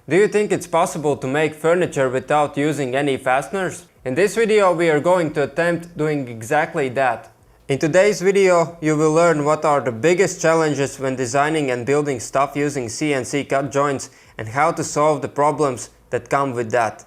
Do you think it's possible to make furniture without using any fasteners? In this video we are going to attempt doing exactly that. In today's video you will learn what are the biggest challenges when designing and building stuff using CNC cut joints and how to solve the problems that come with that.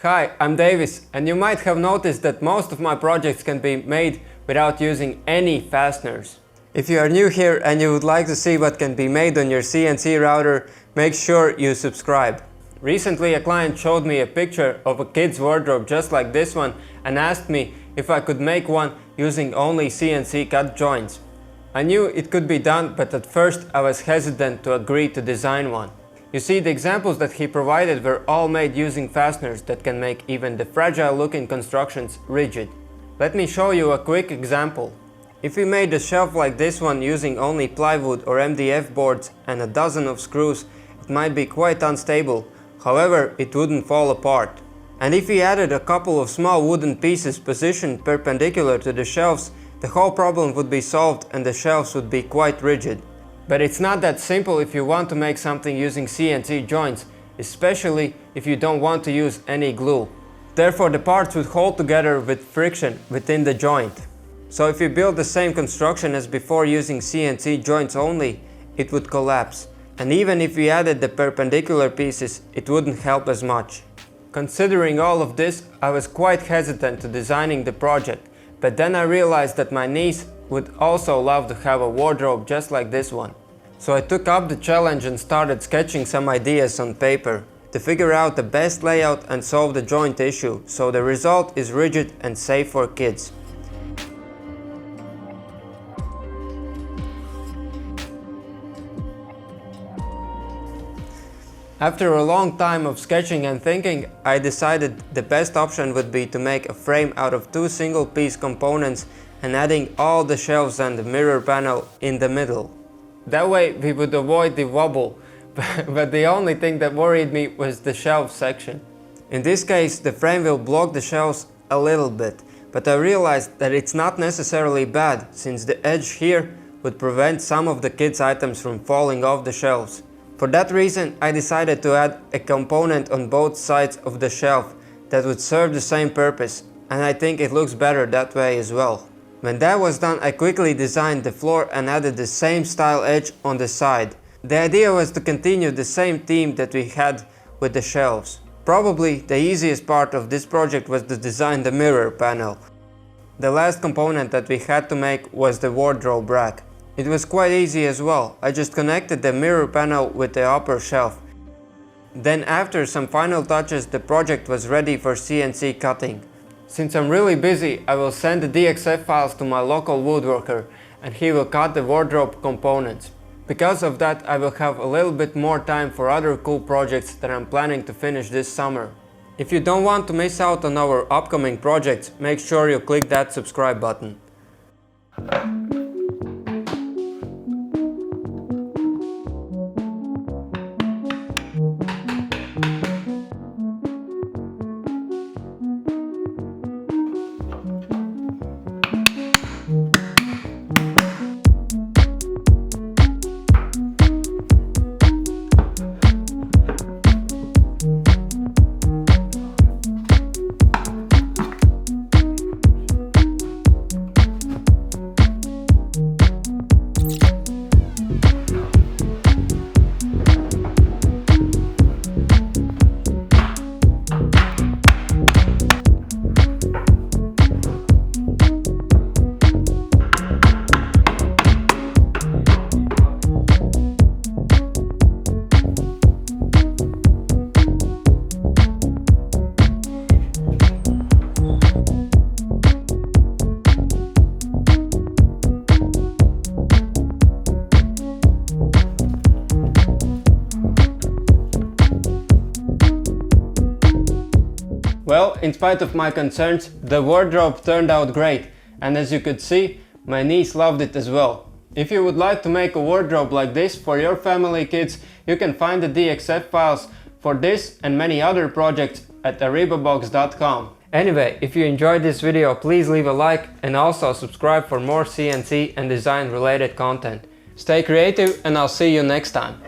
Hi, I'm Davis, and you might have noticed that most of my projects can be made without using any fasteners. If you are new here and you would like to see what can be made on your CNC router, make sure you subscribe. Recently a client showed me a picture of a kid's wardrobe just like this one and asked me if I could make one using only CNC cut joints. I knew it could be done, but at first I was hesitant to agree to design one. You see, the examples that he provided were all made using fasteners that can make even the fragile looking constructions rigid. Let me show you a quick example. If we made a shelf like this one using only plywood or MDF boards and a dozen of screws, it might be quite unstable, however it wouldn't fall apart. And if we added a couple of small wooden pieces positioned perpendicular to the shelves, the whole problem would be solved and the shelves would be quite rigid. But it's not that simple if you want to make something using CNC joints, especially if you don't want to use any glue. Therefore the parts would hold together with friction within the joint. So if you build the same construction as before using CNC joints only, it would collapse. And even if we added the perpendicular pieces, it wouldn't help as much. Considering all of this, I was quite hesitant to designing the project, but then I realized that my niece would also love to have a wardrobe just like this one. So I took up the challenge and started sketching some ideas on paper to figure out the best layout and solve the joint issue, so the result is rigid and safe for kids. After a long time of sketching and thinking, I decided the best option would be to make a frame out of two single-piece components and adding all the shelves and the mirror panel in the middle. That way we would avoid the wobble, but the only thing that worried me was the shelf section. In this case, the frame will block the shelves a little bit, but I realized that it's not necessarily bad, since the edge here would prevent some of the kids' items from falling off the shelves. For that reason, I decided to add a component on both sides of the shelf that would serve the same purpose, and I think it looks better that way as well. When that was done, I quickly designed the floor and added the same style edge on the side. The idea was to continue the same theme that we had with the shelves. Probably the easiest part of this project was to design the mirror panel. The last component that we had to make was the wardrobe rack. It was quite easy as well. I just connected the mirror panel with the upper shelf. Then after some final touches, the project was ready for CNC cutting. Since I'm really busy, I will send the DXF files to my local woodworker and he will cut the wardrobe components. Because of that, I will have a little bit more time for other cool projects that I'm planning to finish this summer. If you don't want to miss out on our upcoming projects, make sure you click that subscribe button. Well, in spite of my concerns, the wardrobe turned out great, and as you could see, my niece loved it as well. If you would like to make a wardrobe like this for your family kids, you can find the DXF files for this and many other projects at aribabox.com. Anyway, if you enjoyed this video, please leave a like and also subscribe for more CNC and design related content. Stay creative and I'll see you next time.